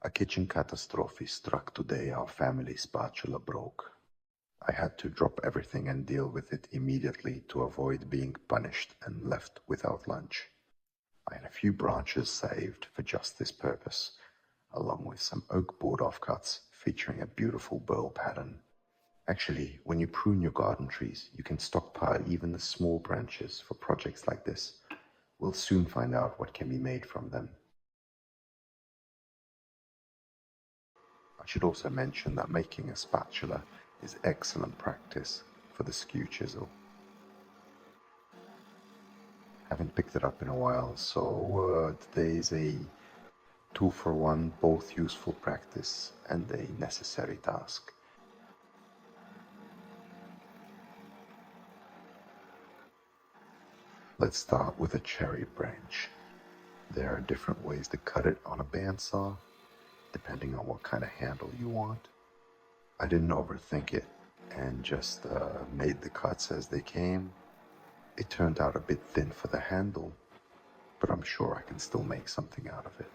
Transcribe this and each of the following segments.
A kitchen catastrophe struck today. Our family spatula broke. I had to drop everything and deal with it immediately to avoid being punished and left without lunch. I had a few branches saved for just this purpose, along with some oak board offcuts featuring a beautiful burl pattern. Actually, when you prune your garden trees, you can stockpile even the small branches for projects like this. We'll soon find out what can be made from them. I should also mention that making a spatula is excellent practice for the skew chisel. Haven't picked it up in a while, so today is a 2-for-1, both useful practice and a necessary task. Let's start with a cherry branch. There are different ways to cut it on a bandsaw, depending on what kind of handle you want. I didn't overthink it and just made the cuts as they came. It turned out a bit thin for the handle, but I'm sure I can still make something out of it.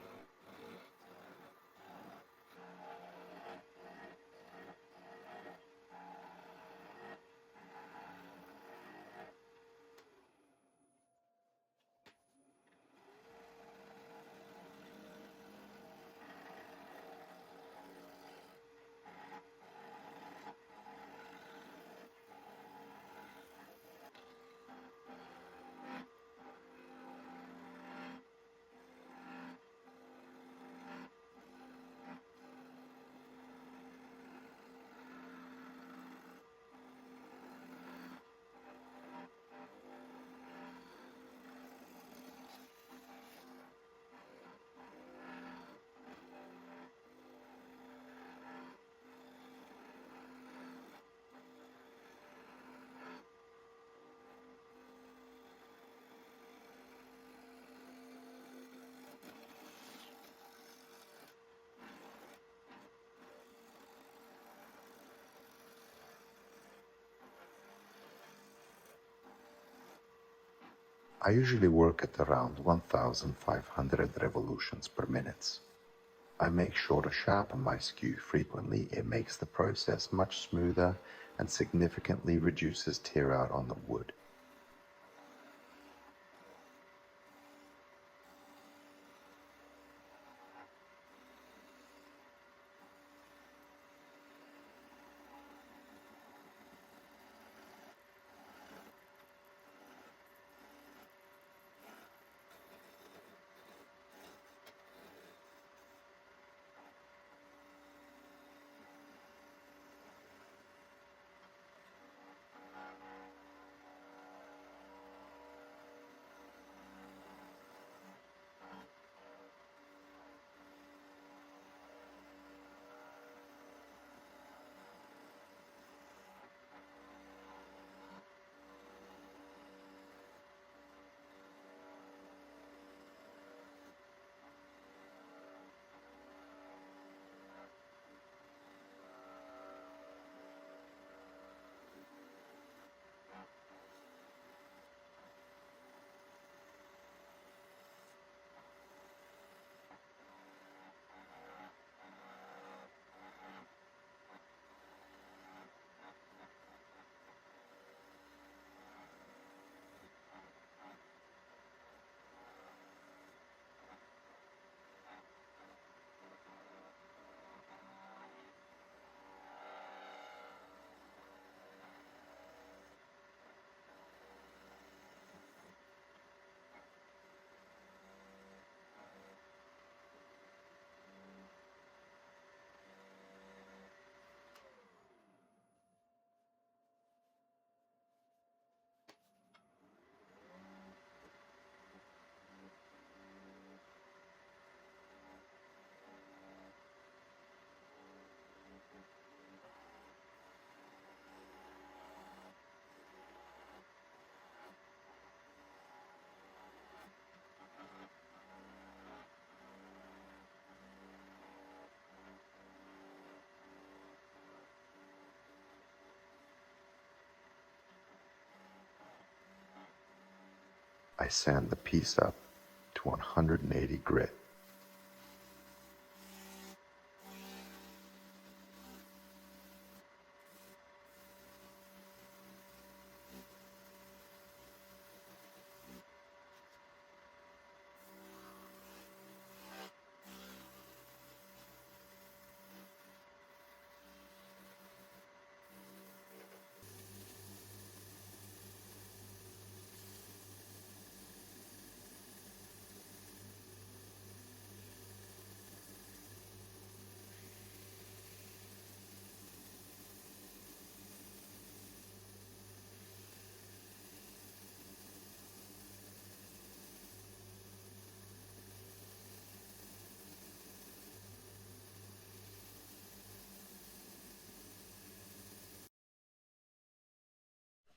I usually work at around 1,500 revolutions per minute. I make sure to sharpen my skew frequently. It makes the process much smoother and significantly reduces tear out on the wood. I sand the piece up to 180 grit.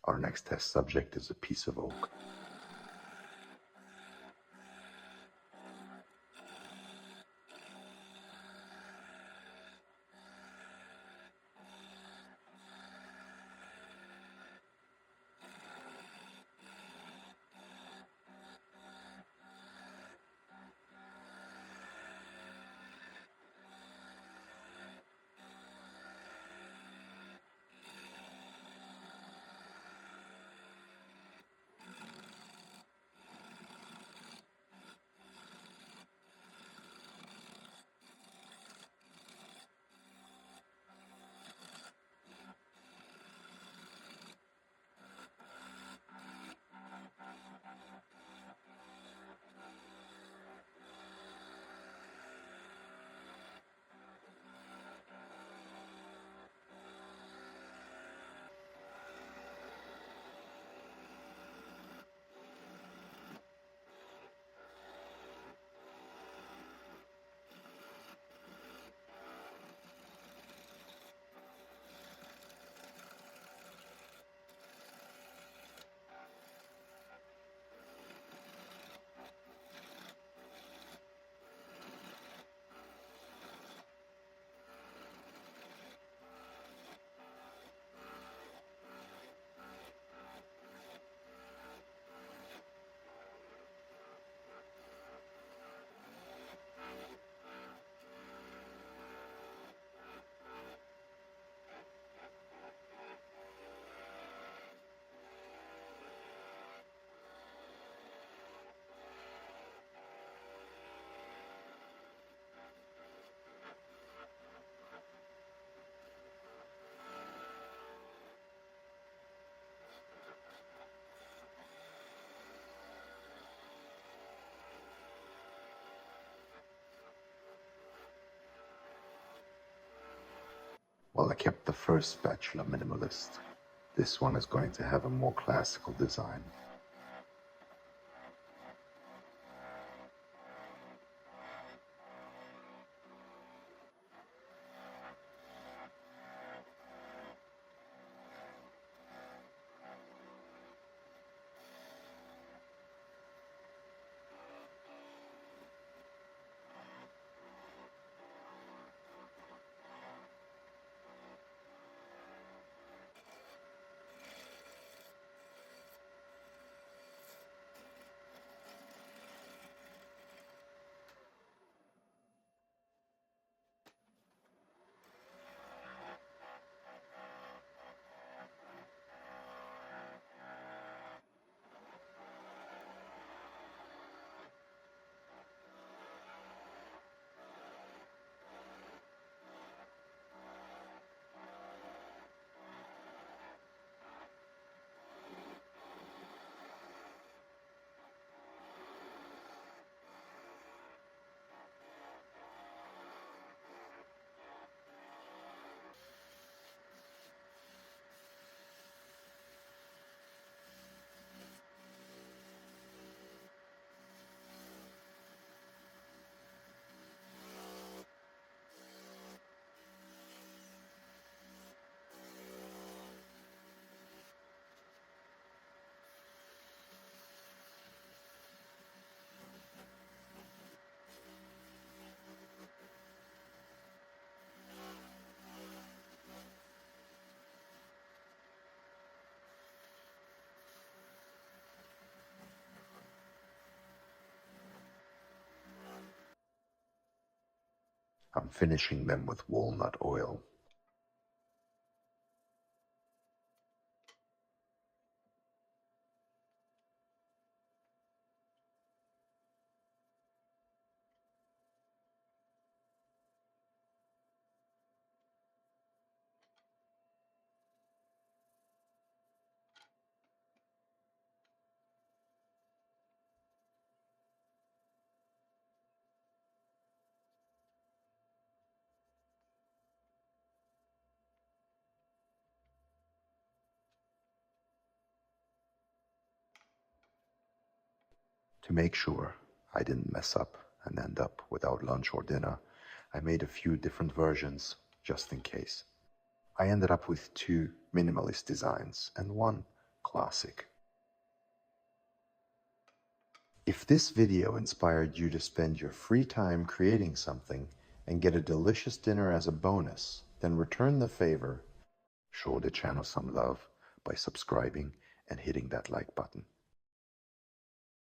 Our next test subject is a piece of oak. Well, I kept the first spatula minimalist. This one is going to have a more classical design. I'm finishing them with walnut oil. To make sure I didn't mess up and end up without lunch or dinner, I made a few different versions just in case. I ended up with two minimalist designs and one Classic. If this video inspired you to spend your free time creating something and get a delicious dinner as a bonus, then return the favor. Show the channel some love by subscribing and hitting that like button.